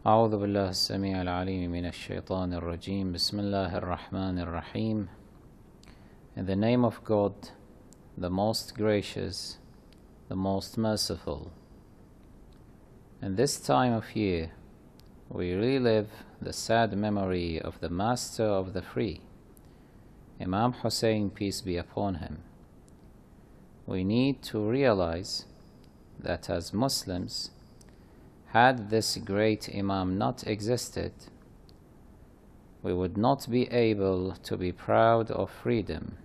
أعوذ بالله السميع العليم من الشيطان الرجيم بسم الله الرحمن الرحيم. In the name of God, the most gracious, the most merciful. In this time of year, we relive the sad memory of the Master of the Free, Imam Hussein, peace be upon him. We need to realize that as Muslims, had this great Imam not existed, we would not be able to be proud of freedom,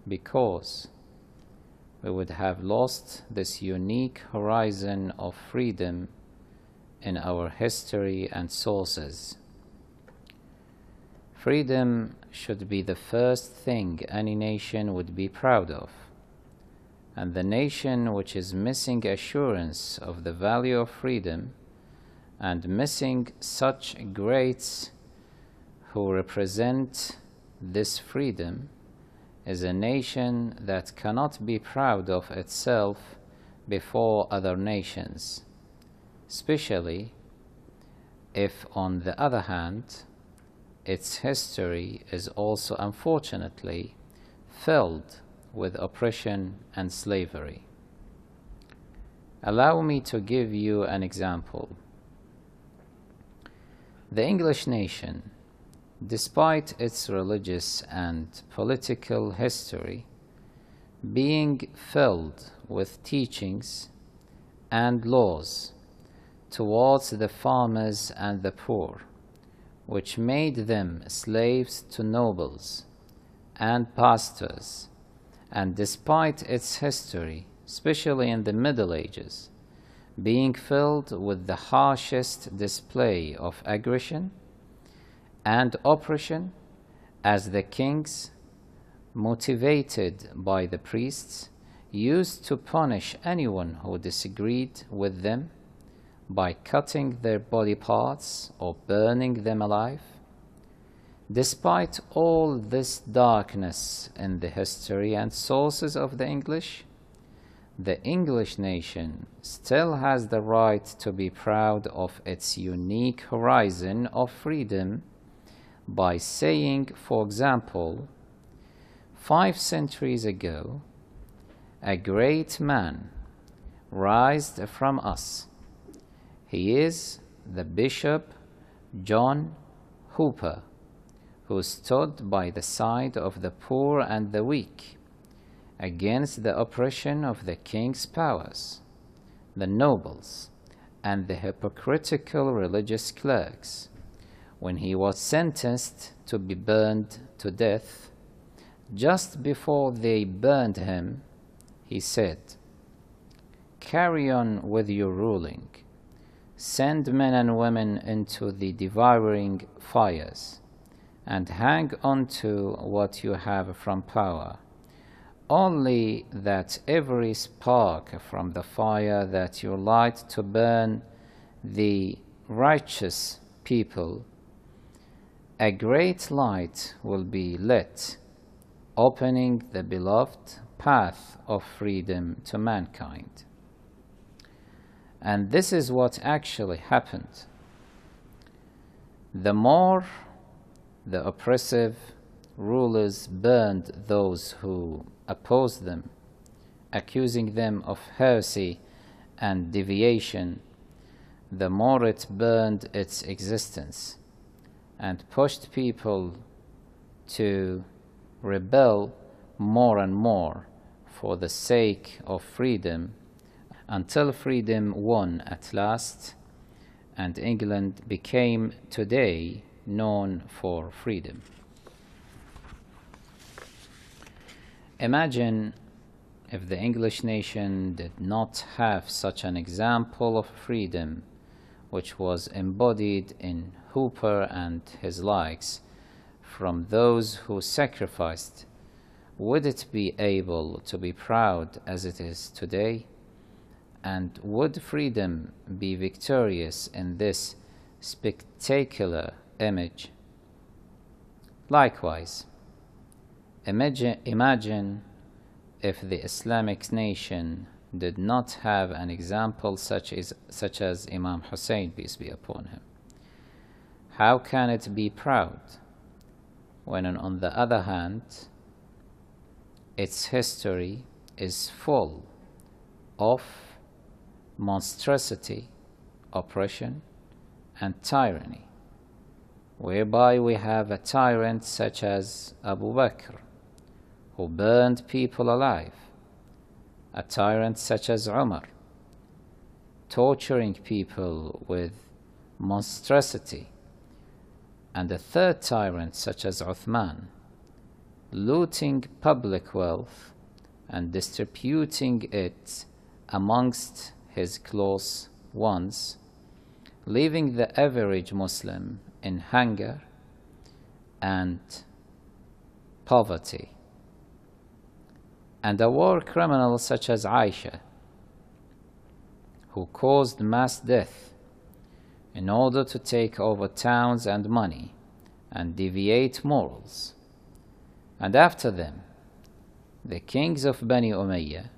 because we would have lost this unique horizon of freedom in our history and sources. Freedom should be the first thing any nation would be proud of. And the nation which is missing assurance of the value of freedom and missing such greats who represent this freedom is a nation that cannot be proud of itself before other nations, especially if, on the other hand, its history is also unfortunately filled with oppression and slavery. Allow me to give you an example. The English nation, despite its religious and political history, being filled with teachings and laws towards the farmers and the poor, which made them slaves to nobles and pastors, and despite its history, especially in the Middle Ages, being filled with the harshest display of aggression and oppression, as the kings, motivated by the priests, used to punish anyone who disagreed with them by cutting their body parts or burning them alive. Despite all this darkness in the history and sources of the English nation still has the right to be proud of its unique horizon of freedom by saying, for example, 5 centuries ago, a great man rised from us. He is the Bishop John Hooper, who stood by the side of the poor and the weak against the oppression of the king's powers, the nobles, and the hypocritical religious clerks. When he was sentenced to be burned to death, just before they burned him, he said, "Carry on with your ruling. Send men and women into the devouring fires, and hang on to what you have from power, only that every spark from the fire that you light to burn the righteous people, a great light will be lit, opening the beloved path of freedom to mankind." And this is what actually happened. The more the oppressive rulers burned those who opposed them, accusing them of heresy and deviation, the more it burned its existence and pushed people to rebel more and more for the sake of freedom, until freedom won at last, and England became today known for freedom. Imagine if the English nation did not have such an example of freedom, which was embodied in Hooper and his likes, from those who sacrificed. Would it be able to be proud as it is today? And would freedom be victorious in this spectacular image? Likewise, imagine if the Islamic nation did not have an example such as Imam Hussein, peace be upon him. How can it be proud when, on the other hand, its history is full of monstrosity, oppression, and tyranny, whereby we have a tyrant such as Abu Bakr, who burned people alive, a tyrant such as Umar, torturing people with monstrosity, and a third tyrant such as Uthman, looting public wealth and distributing it amongst his close ones, leaving the average Muslim in hunger and poverty. And a war criminal such as Aisha, who caused mass death in order to take over towns and money and deviate morals. And after them, the kings of Bani Umayyah,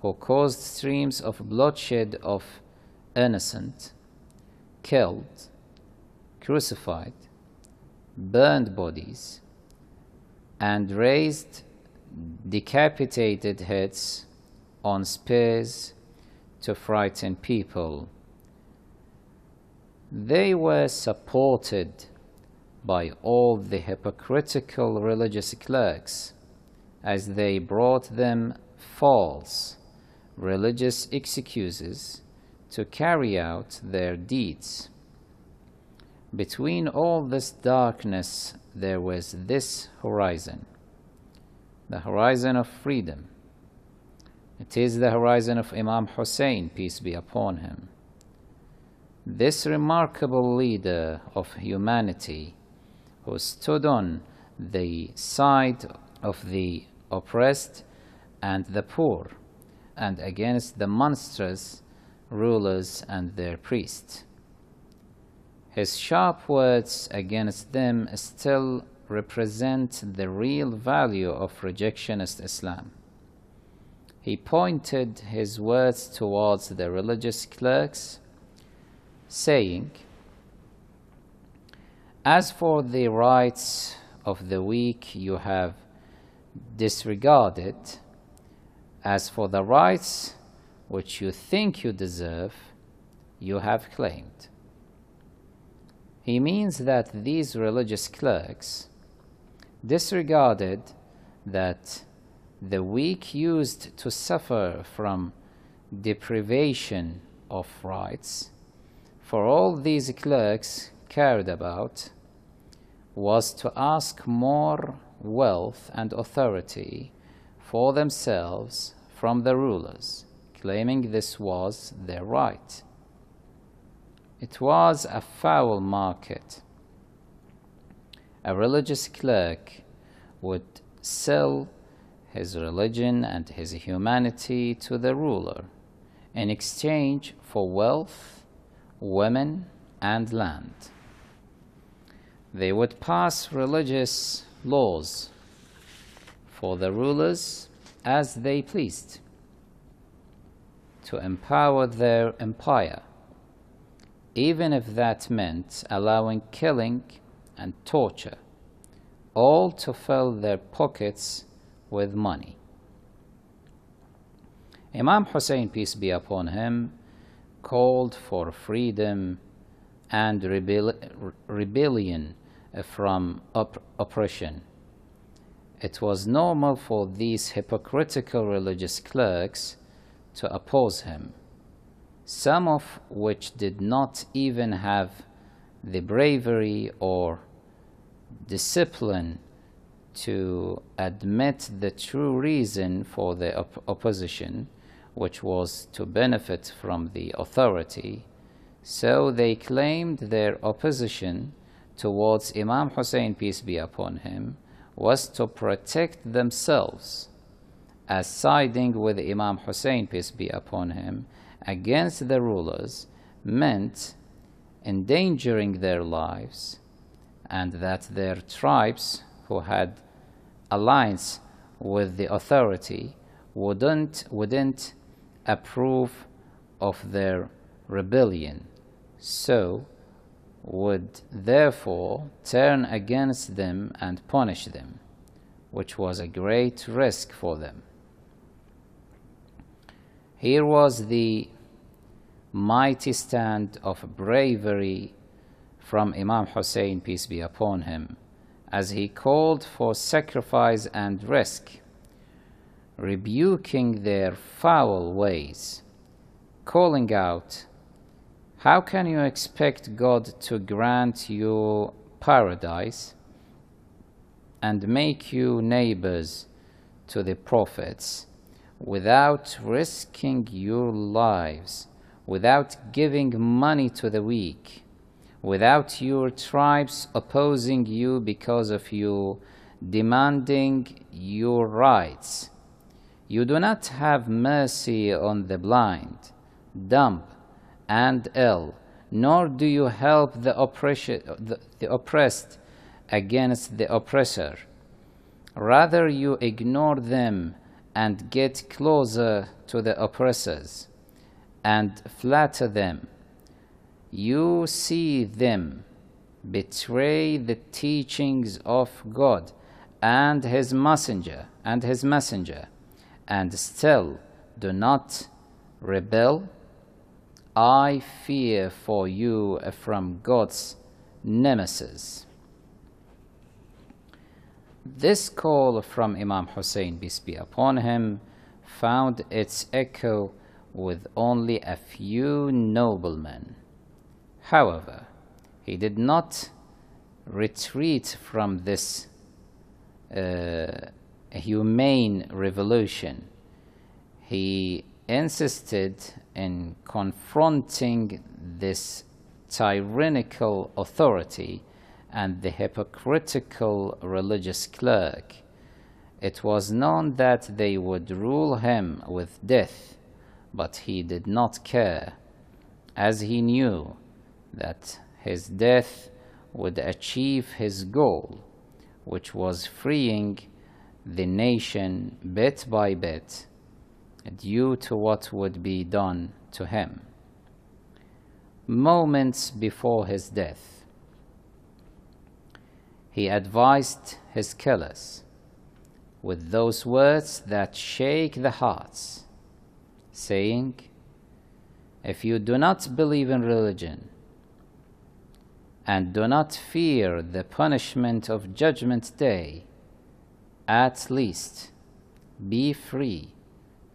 who caused streams of bloodshed of innocent, killed, crucified, burned bodies, and raised decapitated heads on spears to frighten people. They were supported by all the hypocritical religious clerks as they brought them false religious excuses to carry out their deeds. Between all this darkness there was this horizon, the horizon of freedom. It is the horizon of Imam Hussein, peace be upon him. This remarkable leader of humanity, who stood on the side of the oppressed and the poor, and against the monstrous rulers and their priests. His sharp words against them still represent the real value of rejectionist Islam. He pointed his words towards the religious clerks, saying, "As for the rights of the weak you have disregarded, as for the rights which you think you deserve, you have claimed." He means that these religious clerks disregarded that the weak used to suffer from deprivation of rights. For all these clerks cared about was to ask more wealth and authority for themselves from the rulers, claiming this was their right. It was a foul market. A religious clerk would sell his religion and his humanity to the ruler in exchange for wealth, women, and land. They would pass religious laws for the rulers as they pleased, to empower their empire, even if that meant allowing killing and torture, all to fill their pockets with money. Imam Hussein, peace be upon him, called for freedom and rebellion from oppression. It was normal for these hypocritical religious clerks to oppose him, some of which did not even have the bravery or discipline to admit the true reason for the opposition, which was to benefit from the authority. So they claimed their opposition towards Imam Hussein, peace be upon him, was to protect themselves, as siding with Imam Hussein, peace be upon him, against the rulers meant endangering their lives, and that their tribes who had alliance with the authority wouldn't approve of their rebellion, so would therefore turn against them and punish them, which was a great risk for them. Here was the mighty stand of bravery from Imam Hussein, peace be upon him, as he called for sacrifice and risk, rebuking their foul ways, calling out, "How can you expect God to grant you paradise and make you neighbors to the prophets without risking your lives, without giving money to the weak, without your tribes opposing you because of you demanding your rights? You do not have mercy on the blind, dumb, and ill, nor do you help the oppressed against the oppressor. Rather, you ignore them and get closer to the oppressors and flatter them. You see them betray the teachings of God and his messenger, and still do not rebel. I fear for you from God's nemesis." This call from Imam Hussein, peace be upon him, found its echo with only a few noblemen. However, he did not retreat from this humane revolution. He insisted in confronting this tyrannical authority and the hypocritical religious clerk. It was known that they would rule him with death, but he did not care, as he knew that his death would achieve his goal, which was freeing the nation bit by bit due to what would be done to him. Moments before his death, he advised his killers with those words that shake the hearts, saying, "If you do not believe in religion and do not fear the punishment of Judgment Day, at least be free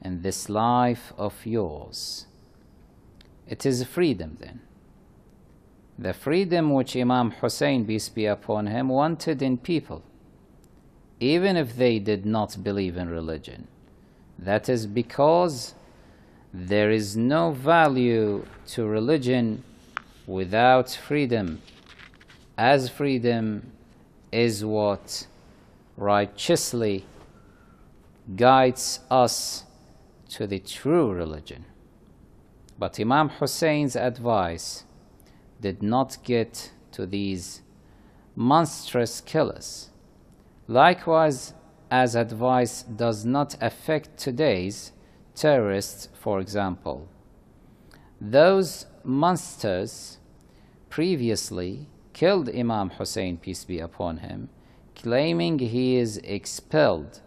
in this life of yours." It is freedom then. The freedom which Imam Hussein, peace be upon him, wanted in people, even if they did not believe in religion. That is because there is no value to religion without freedom, as freedom is what righteously guides us to the true religion. But Imam Hussein's advice did not get to these monstrous killers. Likewise, as advice does not affect today's terrorists, for example. Those monsters previously killed Imam Hussein, peace be upon him, claiming he is expelled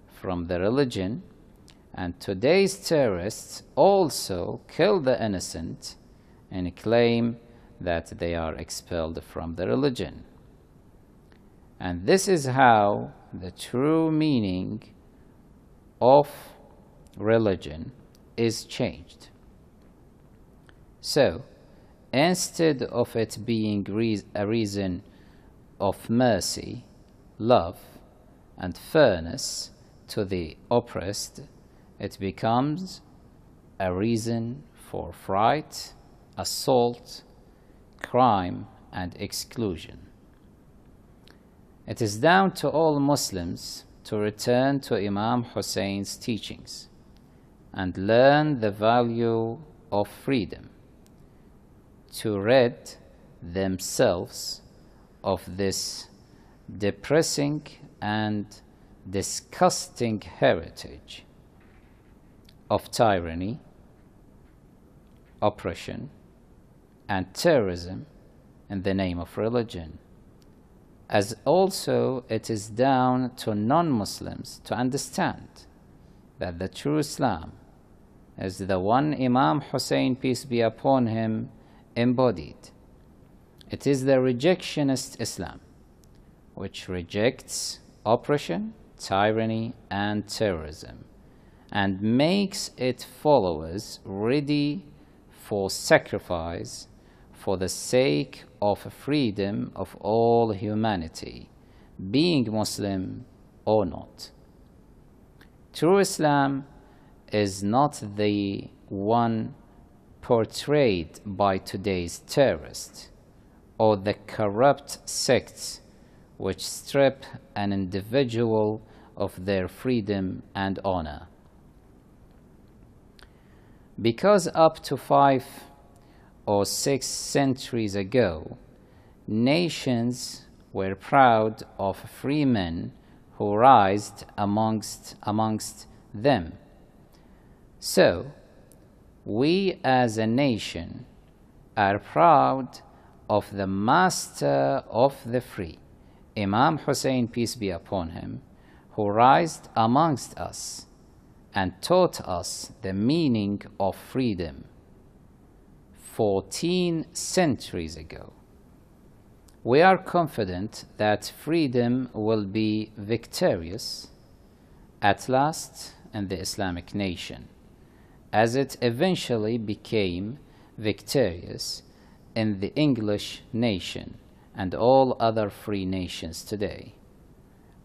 from the religion, and today's terrorists also kill the innocent and claim that they are expelled from the religion. And this is how the true meaning of religion is changed. So, instead of it being a reason of mercy, love, and fairness to the oppressed, it becomes a reason for fright, assault, crime, and exclusion. It is down to all Muslims to return to Imam Hussein's teachings and learn the value of freedom, to rid themselves of this depressing and disgusting heritage of tyranny, oppression, and terrorism in the name of religion, as also it is down to non-Muslims to understand that the true Islam is the one Imam Hussein, peace be upon him, embodied. It is the rejectionist Islam, which rejects oppression, tyranny, and terrorism, and makes its followers ready for sacrifice for the sake of freedom of all humanity, being Muslim or not. True Islam is not the one portrayed by today's terrorists or the corrupt sects which strip an individual of their freedom and honor. Because up to 5 or 6 centuries ago, nations were proud of free men who rised amongst them. So, we as a nation are proud of the master of the free, Imam Hussein, peace be upon him, who rised amongst us and taught us the meaning of freedom 14 centuries ago. We are confident that freedom will be victorious at last in the Islamic nation, as it eventually became victorious in the English nation and all other free nations today.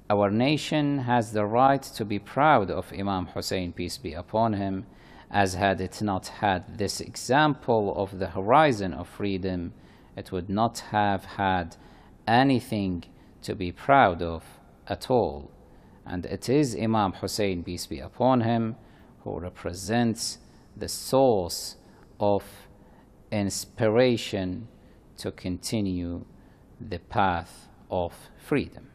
Our nation has the right to be proud of Imam Hussein, peace be upon him, as had it not had this example of the horizon of freedom, it would not have had anything to be proud of at all. And it is Imam Hussein, peace be upon him, who represents the source of inspiration to continue the path of freedom.